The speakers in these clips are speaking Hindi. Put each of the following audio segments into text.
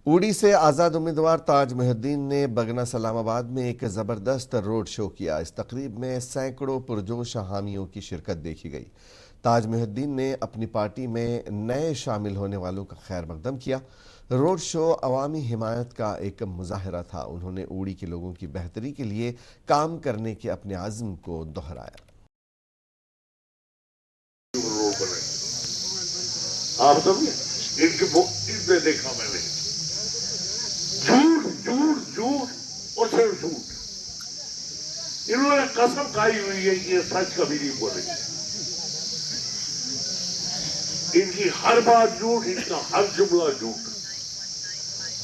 ऊड़ी से आज़ाद उम्मीदवार ताज मुहिद्दीन ने बगना सलामाबाद में एक ज़बरदस्त रोड शो किया। इस तकरीब में सैकड़ों पुरजोश हामियों की शिरकत देखी गई। ताज मुहिद्दीन ने अपनी पार्टी में नए शामिल होने वालों का खैर मकदम किया। रोड शो अवामी हिमायत का एक मुजाहरा था। उन्होंने ऊड़ी के लोगों की बेहतरी के लिए काम करने के अपने आज़म को दोहराया। आप समझे, इनके देखा मैंने झूठ झूठ झूठ और सिर्फ झूठ। इन्होंने कसम खाई हुई है कि ये सच कभी नहीं बोलेंगे। इनकी हर बात झूठ, इनका हर जुमला झूठ,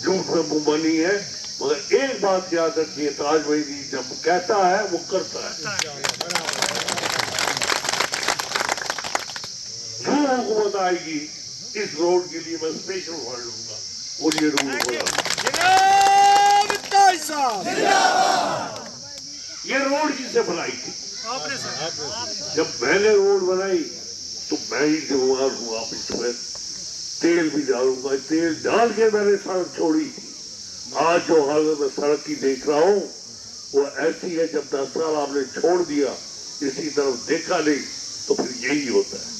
झूठ में मुंबनी है। मगर एक बात याद रखिए, ताज मुहिद्दीन जब कहता है वो करता है। जो हुकूमत आएगी इस रोड के लिए मैं स्पेशल फंड लूंगा और ये रूल बोला। ये रोड किसने बनाई थी? जब मैंने रोड बनाई तो मैं ही जिम्मेवार हूँ। आप इसमें तेल भी डालूंगा, तेल डाल के मैंने सड़क छोड़ी थी। आज जो हालत में सड़क की देख रहा हूँ वो ऐसी है, जब 10 साल आपने छोड़ दिया, इसी तरफ देखा नहीं तो फिर यही होता है।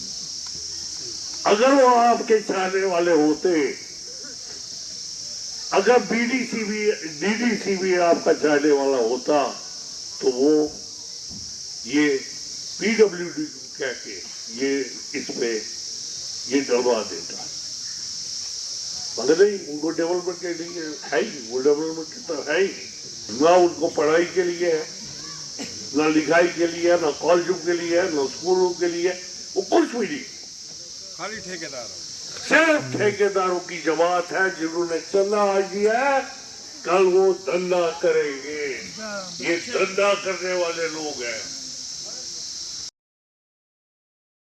अगर वो आपके चाहने वाले होते, अगर डीडीसी भी आपका चाहने वाला होता तो वो ये पीडब्ल्यूडी कह के ये इसमें ये डलवा देता। मगर नहीं, उनको डेवलपमेंट के लिए है ही, वो डेवलपमेंट की तरह है ही। ना उनको पढ़ाई के लिए है, ना लिखाई के लिए, ना कॉलेजों के लिए, ना स्कूलों के लिए, वो कुछ भी नहीं। खाली ठेकेदार, सिर्फ ठेकेदारों की जमात है जिन्होंने चंदा आज दिया है, कल वो धंधा करेंगे। ये धंधा करने वाले लोग हैं।